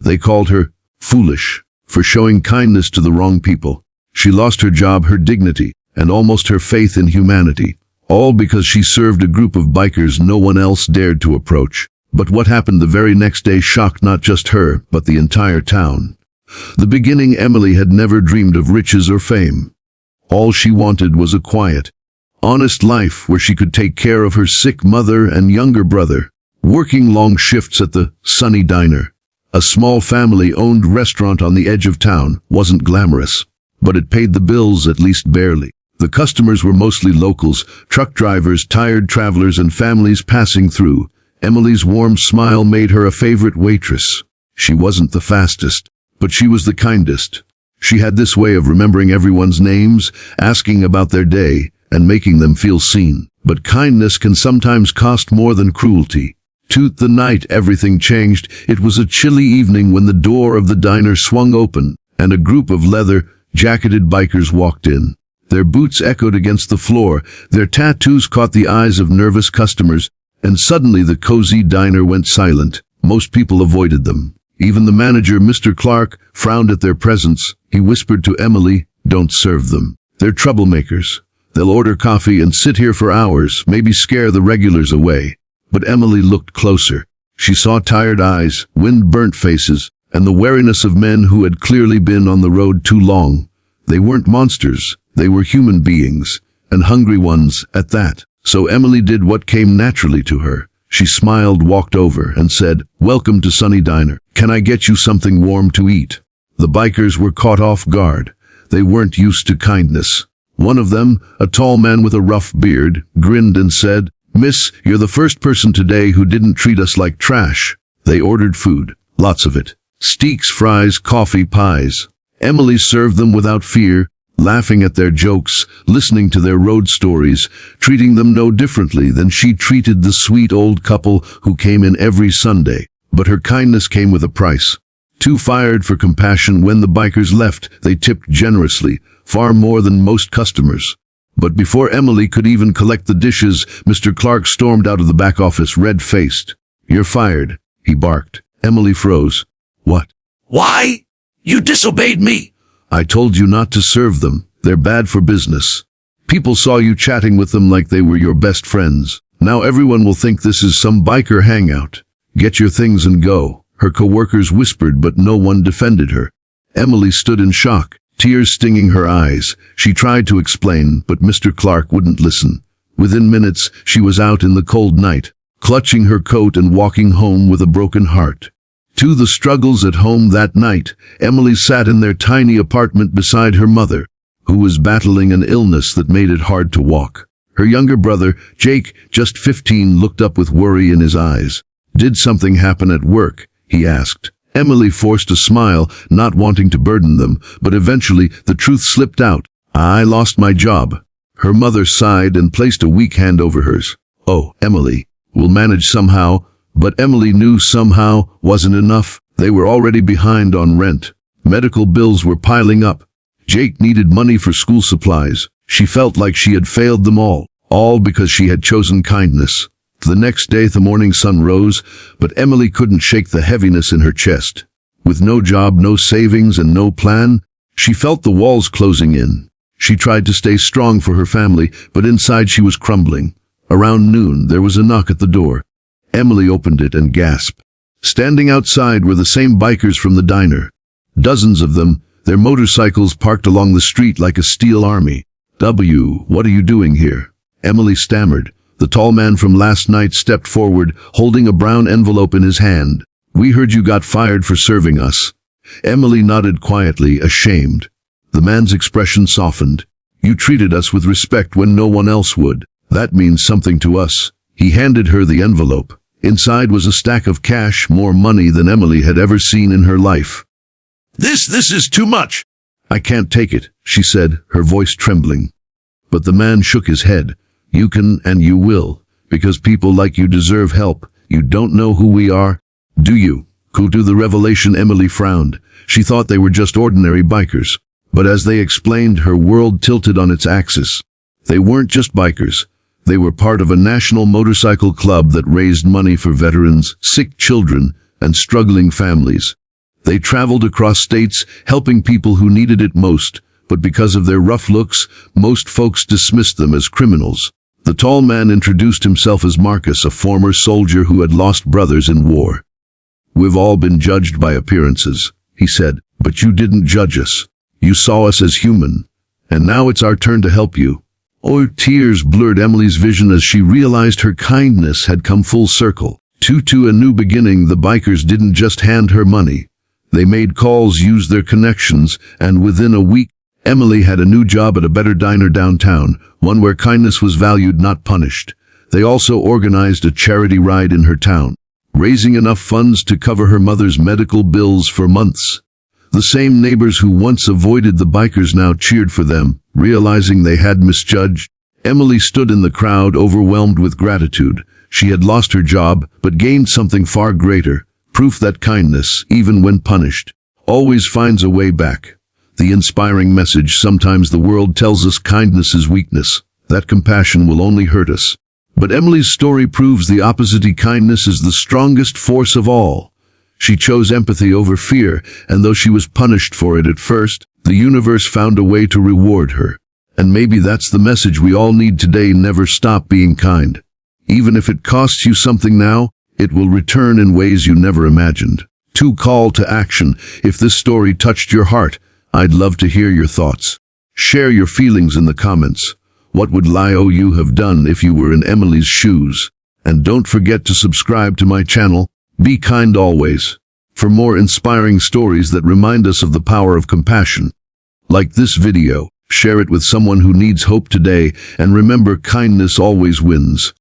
They called her foolish for showing kindness to the wrong people. She lost her job, her dignity, and almost her faith in humanity, all because she served a group of bikers no one else dared to approach. But what happened the very next day shocked not just her, but the entire town. The beginning, Emily had never dreamed of riches or fame. All she wanted was a quiet, honest life where she could take care of her sick mother and younger brother. Working long shifts at the Sunny Diner, a small family-owned restaurant on the edge of town, wasn't glamorous, but it paid the bills, at least barely. The customers were mostly locals, truck drivers, tired travelers, and families passing through. Emily's warm smile made her a favorite waitress. She wasn't the fastest, but she was the kindest. She had this way of remembering everyone's names, asking about their day, and making them feel seen. But kindness can sometimes cost more than cruelty. The night everything changed. It was a chilly evening when the door of the diner swung open, and a group of leather-jacketed bikers walked in. Their boots echoed against the floor, their tattoos caught the eyes of nervous customers, and suddenly the cozy diner went silent. Most people avoided them. Even the manager, Mr. Clark, frowned at their presence. He whispered to Emily, "Don't serve them. They're troublemakers. They'll order coffee and sit here for hours, maybe scare the regulars away." But Emily looked closer. She saw tired eyes, wind-burnt faces, and the wariness of men who had clearly been on the road too long. They weren't monsters. They were human beings, and hungry ones at that. So Emily did what came naturally to her. She smiled, walked over, and said, "Welcome to Sunny Diner. Can I get you something warm to eat?" The bikers were caught off guard. They weren't used to kindness. One of them, a tall man with a rough beard, grinned and said, "Miss, you're the first person today who didn't treat us like trash." They ordered food, lots of it. Steaks, fries, coffee, pies. Emily served them without fear, laughing at their jokes, listening to their road stories, treating them no differently than she treated the sweet old couple who came in every Sunday. But her kindness came with a price. Too fired for compassion, when the bikers left, they tipped generously, far more than most customers. But before Emily could even collect the dishes, Mr. Clark stormed out of the back office, red-faced. "You're fired," he barked. Emily froze. "What?" "Why? You disobeyed me." "I told you not to serve them. They're bad for business. People saw you chatting with them like they were your best friends. Now everyone will think this is some biker hangout. Get your things and go." Her co-workers whispered, but no one defended her. Emily stood in shock, tears stinging her eyes. She tried to explain, but Mr. Clark wouldn't listen. Within minutes, she was out in the cold night, clutching her coat and walking home with a broken heart. To the struggles at home that night, Emily sat in their tiny apartment beside her mother, who was battling an illness that made it hard to walk. Her younger brother, Jake, just 15, looked up with worry in his eyes. "Did something happen at work?" he asked. Emily forced a smile, not wanting to burden them, but eventually the truth slipped out. "I lost my job." Her mother sighed and placed a weak hand over hers. "Oh, Emily, we'll manage somehow." But Emily knew somehow wasn't enough. They were already behind on rent. Medical bills were piling up. Jake needed money for school supplies. She felt like she had failed them all because she had chosen kindness. The next day the morning sun rose, but Emily couldn't shake the heaviness in her chest. With no job, no savings, and no plan, she felt the walls closing in. She tried to stay strong for her family, but inside she was crumbling. Around noon, there was a knock at the door. Emily opened it and gasped. Standing outside were the same bikers from the diner. Dozens of them, their motorcycles parked along the street like a steel army. "What are you doing here?" Emily stammered. The tall man from last night stepped forward, holding a brown envelope in his hand. "We heard you got fired for serving us." Emily nodded quietly, ashamed. The man's expression softened. "You treated us with respect when no one else would. That means something to us." He handed her the envelope. Inside was a stack of cash, more money than Emily had ever seen in her life. This is too much." "I can't take it," she said, her voice trembling. But the man shook his head. "You can and you will, because people like you deserve help. You don't know who we are, do you?" To the revelation, Emily frowned. She thought they were just ordinary bikers. But as they explained, her world tilted on its axis. They weren't just bikers. They were part of a national motorcycle club that raised money for veterans, sick children, and struggling families. They traveled across states, helping people who needed it most, but because of their rough looks, most folks dismissed them as criminals. The tall man introduced himself as Marcus, a former soldier who had lost brothers in war. "We've all been judged by appearances," he said, "but you didn't judge us. You saw us as human. And now it's our turn to help you." Oh, tears blurred Emily's vision as she realized her kindness had come full circle. To a new beginning, the bikers didn't just hand her money. They made calls, used their connections, and within a week, Emily had a new job at a better diner downtown, one where kindness was valued, not punished. They also organized a charity ride in her town, raising enough funds to cover her mother's medical bills for months. The same neighbors who once avoided the bikers now cheered for them, realizing they had misjudged. Emily stood in the crowd, overwhelmed with gratitude. She had lost her job, but gained something far greater, proof that kindness, even when punished, always finds a way back. The inspiring message: sometimes the world tells us kindness is weakness, that compassion will only hurt us. But Emily's story proves the opposite. Kindness is the strongest force of all. She chose empathy over fear, and though she was punished for it at first, the universe found a way to reward her. And maybe that's the message we all need today: never stop being kind. Even if it costs you something now, it will return in ways you never imagined. Call to action. If this story touched your heart, I'd love to hear your thoughts. Share your feelings in the comments. What would you have done if you were in Emily's shoes? And don't forget to subscribe to my channel. Be kind always. For more inspiring stories that remind us of the power of compassion. Like this video, share it with someone who needs hope today, and remember, kindness always wins.